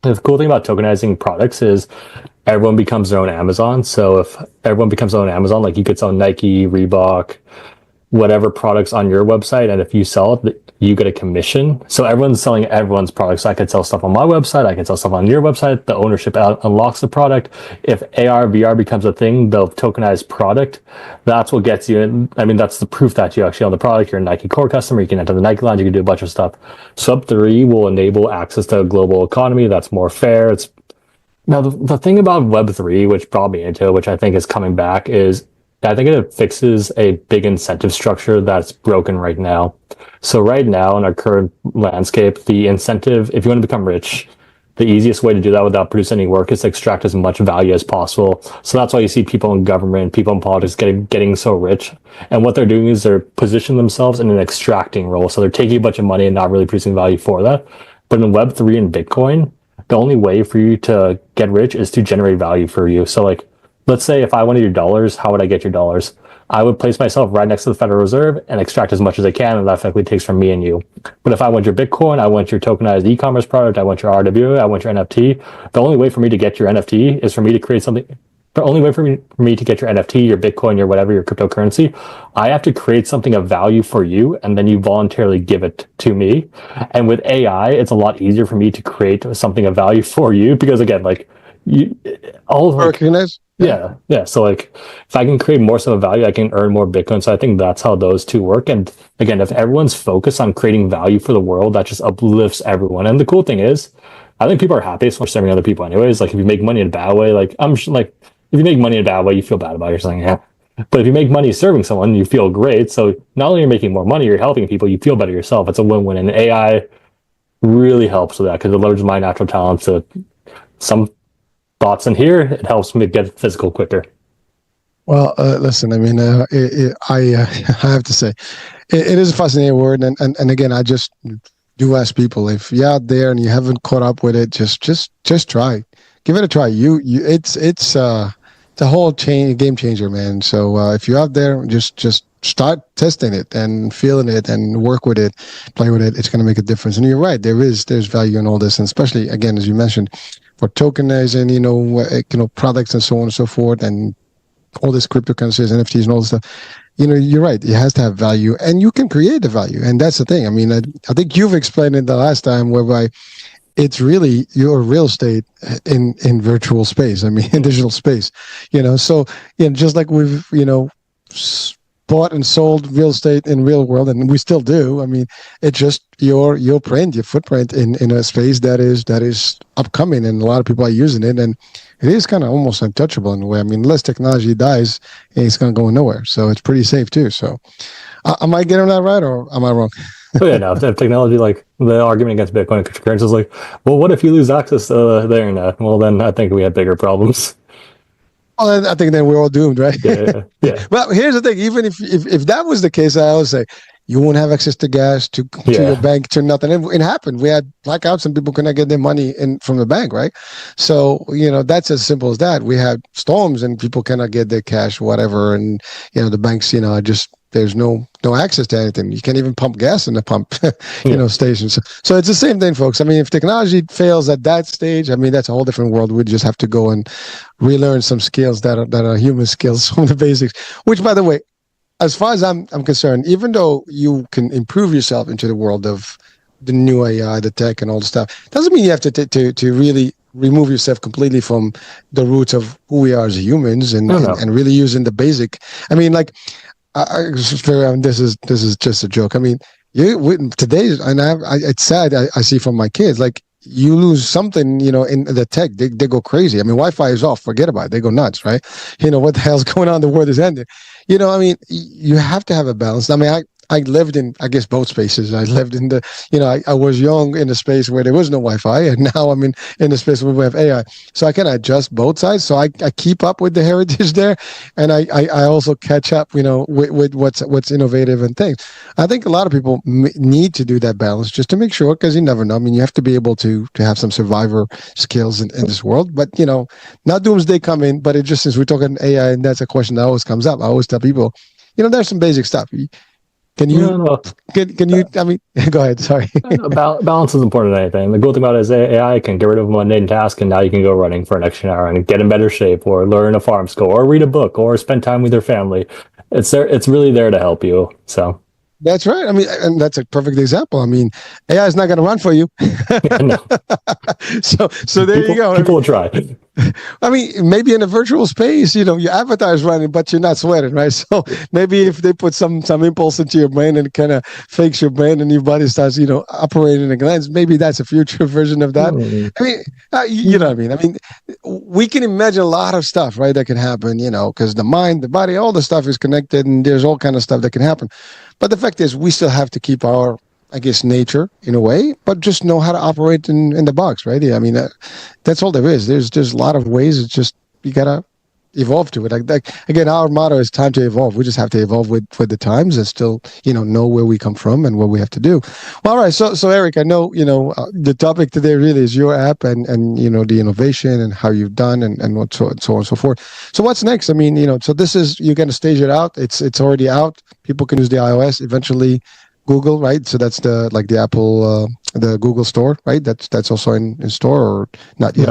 the cool thing about tokenizing products is everyone becomes their own Amazon. So if everyone becomes their own Amazon, you could sell Nike, Reebok, whatever products on your website, and if you sell it, you get a commission. So everyone's selling everyone's products. So I could sell stuff on my website, I can sell stuff on your website. The ownership unlocks the product. If AR, VR becomes a thing, the tokenized product, that's what gets you in. I mean, that's the proof that you actually own the product. You're a Nike core customer. You can enter the Nike line. You can do a bunch of stuff. Web3 will enable access to a global economy that's more fair. Now, the thing about Web3, which brought me into it, which I think is coming back, is I think it fixes a big incentive structure that's broken right now. So right now in our current landscape, the incentive, if you want to become rich, the easiest way to do that without producing any work is to extract as much value as possible. So that's why you see people in government, people in politics getting so rich. And what they're doing is they're positioning themselves in an extracting role. So they're taking a bunch of money and not really producing value for that. But in Web3 and Bitcoin, the only way for you to get rich is to generate value for you. So let's say if I wanted your dollars, how would I get your dollars? I would place myself right next to the Federal Reserve and extract as much as I can, and that effectively takes from me and you. But if I want your Bitcoin, I want your tokenized e-commerce product, I want your RWA, I want your NFT, the only way for me to get your NFT is for me to create something. The only way for me to get your NFT, your Bitcoin, your whatever, your cryptocurrency, I have to create something of value for you, and then you voluntarily give it to me. And with AI, it's a lot easier for me to create something of value for you because, again, like, you, all like, Recognize? yeah. So like, if I can create more sort of value, I can earn more Bitcoin. So I think that's how those two work. And again, if everyone's focused on creating value for the world, that just uplifts everyone. And the cool thing is, I think people are happiest when serving other people anyways. Like if you make money in a bad way, like like if you make money in a bad way, you feel bad about yourself. Yeah. But if you make money serving someone, you feel great. So not only are you making more money, you're helping people, you feel better yourself. It's a win-win. And AI really helps with that because it leverages my natural talents to some thoughts in here. It helps me get physical quicker. Well, listen, I mean, I have to say, it is a fascinating word. And again, I just do ask people, if you're out there and you haven't caught up with it, just try. Give it a try. It's a whole game changer, man. So if you're out there, just start testing it and feeling it and work with it, play with it. It's going to make a difference. And you're right, there's value in all this, and especially again, as you mentioned, for tokenizing, products and so on and so forth, and all this cryptocurrencies, NFTs, and all this stuff. You're right. It has to have value, and you can create the value, and that's the thing. I mean, I think you've explained it the last time, whereby it's really your real estate in virtual space. I mean, in digital space. So just like we've bought and sold real estate in real world, and we still do. I mean, it's just your print, your footprint in a space that is upcoming, and a lot of people are using it, and it is kind of almost untouchable in a way. I mean, unless technology dies, it's going to go nowhere. So it's pretty safe too. So am I getting that right, or am I wrong? Oh yeah, no. If technology, like the argument against Bitcoin and cryptocurrency is like, well, what if you lose access to the internet? Well, then I think we have bigger problems. Well, I think then we're all doomed, right? Yeah. Well, here's the thing. Even if that was the case, I always say you won't have access to gas, to your bank, to nothing. It happened. We had blackouts and people could not get their money in from the bank, right? So, that's as simple as that. We had storms and people cannot get their cash, whatever. And, the banks, just there's no access to anything. You can't even pump gas in the pump, stations. So it's the same thing, folks. I mean, if technology fails at that stage, I mean, that's a whole different world. We just have to go and relearn some skills that are human skills from the basics, which, by the way, as far as I'm concerned, even though you can improve yourself into the world of the new AI, the tech, and all the stuff, doesn't mean you have to really remove yourself completely from the roots of who we are as humans and really using the basic. I mean, like, this is just a joke. I mean, today, and it's sad. I see from my kids, like, you lose something, in the tech, they go crazy. I mean, Wi-Fi is off, forget about it. They go nuts, right? What the hell's going on? The world is ending. I mean, you have to have a balance. I mean, I lived in, I guess, both spaces. I lived in I was young in the space where there was no Wi-Fi, and now I'm in the space where we have AI. So I can adjust both sides. So I keep up with the heritage there, and I also catch up, with what's innovative and things. I think a lot of people need to do that balance just to make sure, because you never know. I mean, you have to be able to have some survivor skills in this world. But not doomsday coming. But it just, since we're talking AI, and that's a question that always comes up. I always tell people, there's some basic stuff. Can you? No. Can you? I mean, go ahead. Sorry. Balance is important in anything. The cool thing about it is AI can get rid of a mundane task, and now you can go running for an extra hour and get in better shape, or learn a farm skill, or read a book, or spend time with your family. It's there. It's really there to help you. So. That's right. I mean, and that's a perfect example. I mean, AI is not going to run for you. No. So there you go. People will try. I mean, maybe in a virtual space, your avatar is running, but you're not sweating, right? So maybe if they put some impulse into your brain and kind of fakes your brain, and your body starts, operating a glance, maybe that's a future version of that. I mean, you know what I mean? I mean, we can imagine a lot of stuff, right, that can happen, because the mind, the body, all the stuff is connected, and there's all kind of stuff that can happen. But the fact is, we still have to keep our, I guess, nature in a way, but just know how to operate in the box, right? Yeah, I mean, that's all there is. There's a lot of ways. It's just, you gotta, I guess, evolve to it. Like again, our motto is time to evolve. We just have to evolve with the times and still, know where we come from and what we have to do. Well, all right. So Eric, I know, the topic today really is your app and the innovation and how you've done and what so on and so forth. So what's next? I mean, so this is, you're going to stage it out. It's already out. People can use the iOS, eventually Google, right? So that's the Apple, the Google store, right? That's also in store or not yet?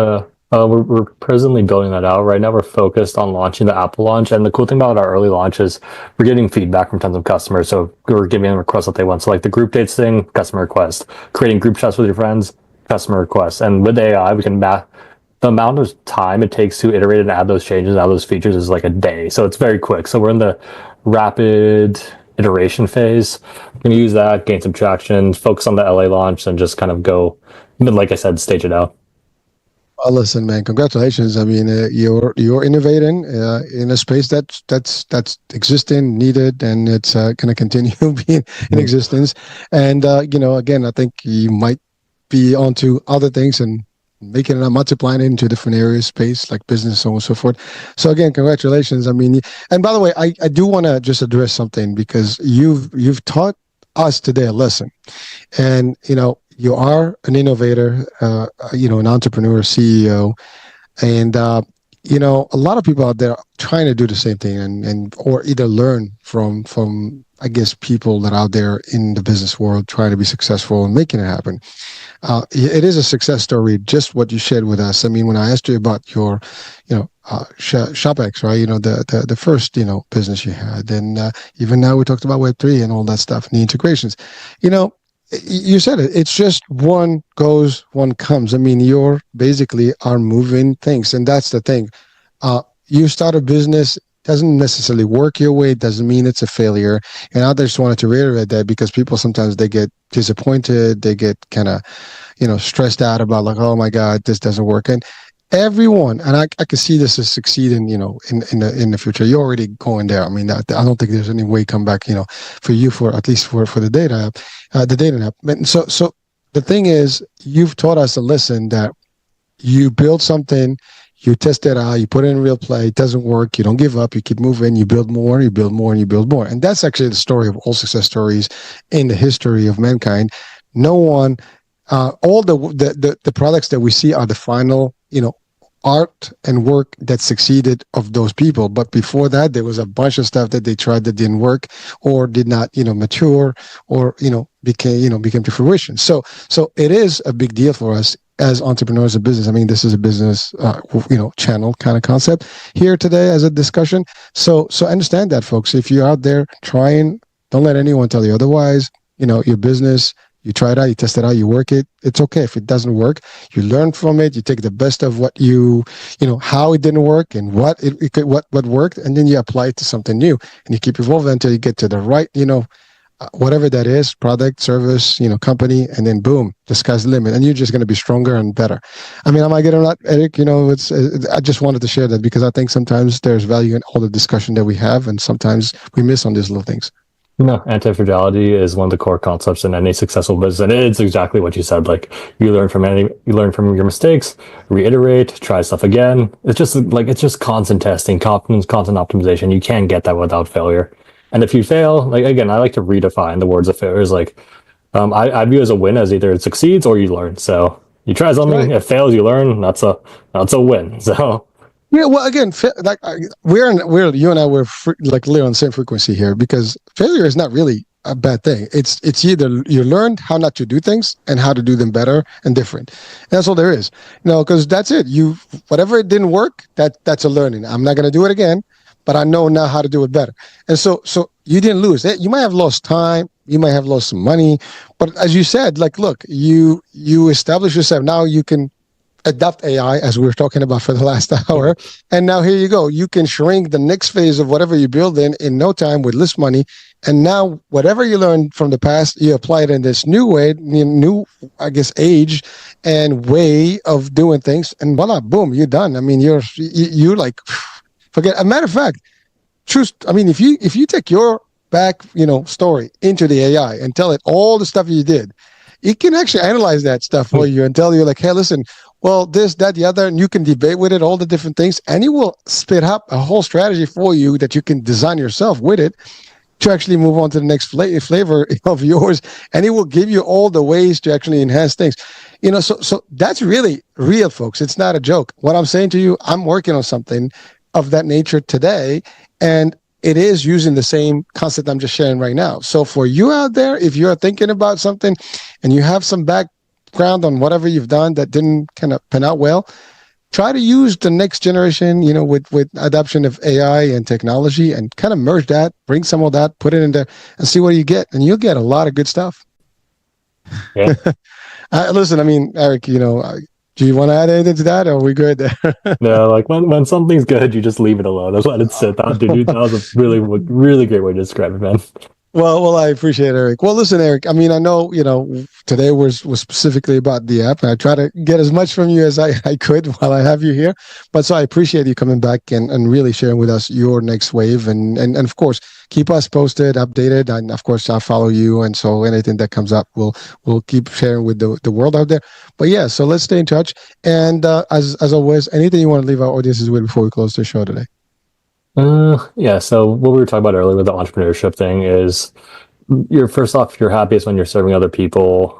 We're presently building that out. Right now, we're focused on launching the Apple launch. And the cool thing about our early launch is we're getting feedback from tons of customers. So we're giving them requests that they want. So like the group dates thing, customer request. Creating group chats with your friends, customer request. And with AI, we can map the amount of time it takes to iterate and add those changes, add those features is like a day. So it's very quick. So we're in the rapid iteration phase. We're going to use that, gain some traction, focus on the LA launch, and just kind of go, like I said, stage it out. Well, listen, man, congratulations. I mean, you're innovating in a space that's existing, needed, and it's going to continue being in existence. And again, I think you might be onto other things and making it and multiplying it into different areas, space like business, so on and so forth. So again, congratulations. I mean, and by the way, I do want to just address something because you've taught us today a lesson, and you are an innovator, an entrepreneur, CEO, and a lot of people out there are trying to do the same thing and or either learn from I guess people that are out there in the business world trying to be successful and making it happen. It is a success story, just what you shared with us. I mean, when I asked you about your, ShopX, right? The first, business you had, and even now we talked about Web3 and all that stuff and the integrations. You said it. It's just one goes, one comes. I mean, you're basically are moving things, and that's the thing. You start a business, doesn't necessarily work your way. It doesn't mean it's a failure. And I just wanted to reiterate that because people sometimes they get disappointed, they get kind of, stressed out about like, oh my God, this doesn't work. And everyone, and I can see this as succeeding, in the future. You're already going there. I mean, I don't think there's any way come back, for you for at least for the data app, the dating app. And so the thing is, you've taught us a lesson that you build something, you test it out, you put it in real play, it doesn't work, you don't give up, you keep moving, you build more, you build more, and you build more. And that's actually the story of all success stories in the history of mankind. No one, all the products that we see are the final, art and work that succeeded of those people. But before that, there was a bunch of stuff that they tried that didn't work or did not, mature or, became to fruition. So it is a big deal for us as entrepreneurs of business. I mean, this is a business, channel kind of concept here today as a discussion. So understand that, folks. If you're out there trying, don't let anyone tell you otherwise. Your business, you try it out, you test it out, you work it. It's okay if it doesn't work. You learn from it. You take the best of what how it didn't work and what worked, and then you apply it to something new, and you keep evolving until you get to the right, whatever that is, product, service, company, and then boom, the sky's the limit, and you're just going to be stronger and better. I mean, am I getting that, Eric? I just wanted to share that because I think sometimes there's value in all the discussion that we have, and sometimes we miss on these little things. Anti-fragility is one of the core concepts in any successful business, and it's exactly what you said. Like you learn from your mistakes, reiterate, try stuff again. It's just constant testing, constant optimization. You can't get that without failure. And if you fail, like again, I like to redefine the words of failure. Is like I view as a win as either it succeeds or you learn. So you try something, right. It fails, you learn. That's a win. So. Yeah, well, again, like we're you and I were literally on the same frequency here because failure is not really a bad thing. It's either you learned how not to do things and how to do them better and different. And that's all there is. Because that's it. Whatever it didn't work, that's a learning. I'm not going to do it again, but I know now how to do it better. And so you didn't lose. You might have lost time, you might have lost some money, but as you said, like, look, you establish yourself. Now you can adopt AI, as we were talking about for the last hour. And now here you go. You can shrink the next phase of whatever you build in no time with less money. And now whatever you learned from the past, you apply it in this new way, new, I guess, age and way of doing things. And voila, boom, you're done. I mean, you're like, forget. A matter of fact, if you take your back, story into the AI and tell it all the stuff you did, it can actually analyze that stuff for you and tell you like, hey, listen, well, this, that, the other, and you can debate with it, all the different things, and it will spit up a whole strategy for you that you can design yourself with it to actually move on to the next flavor of yours, and it will give you all the ways to actually enhance things. So that's really real, folks. It's not a joke. What I'm saying to you, I'm working on something of that nature today, and it is using the same concept I'm just sharing right now. So for you out there, if you're thinking about something and you have some background on whatever you've done that didn't kind of pan out well, try to use the next generation, with adoption of AI and technology, and kind of merge that, bring some of that, put it in there, and see what you get. And you'll get a lot of good stuff. Yeah. Listen, I mean, Eric, do you want to add anything to that, or are we good there? No, like when something's good, you just leave it alone. Just let it sit. That was a really, really great way to describe it, man. Well, I appreciate it, Eric. Well, listen, Eric, I mean, I know, today was specifically about the app, and I try to get as much from you as I could while I have you here. But so I appreciate you coming back and really sharing with us your next wave. And of course, keep us posted, updated. And of course, I'll follow you. And so anything that comes up, we'll keep sharing with the world out there. But yeah, so let's stay in touch. And as always, anything you want to leave our audiences with before we close the show today? Yeah. So what we were talking about earlier with the entrepreneurship thing is, you're first off, you're happiest when you're serving other people.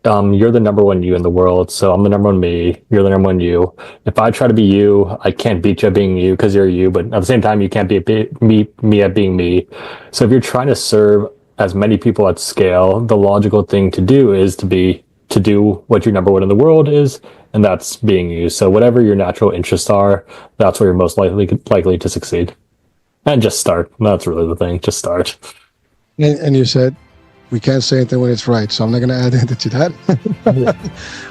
You're the number one you in the world. So I'm the number one me. You're the number one you. If I try to be you, I can't beat you at being you because you're you. But at the same time, you can't beat me at being me. So if you're trying to serve as many people at scale, the logical thing to do is to do what your number one in the world is, and that's being you. So whatever your natural interests are, that's where you're most likely to succeed. And just start. That's really the thing. Just start. And you said we can't say anything when it's right, so I'm not going to add anything to that.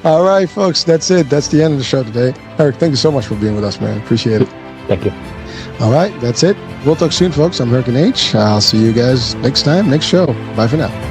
All right, folks, that's it. That's the end of the show today. Eric, thank you so much for being with us, man. Appreciate it. Thank you. All right, that's it. We'll talk soon, folks. I'm Hurricane H. I'll see you guys next time, next show. Bye for now.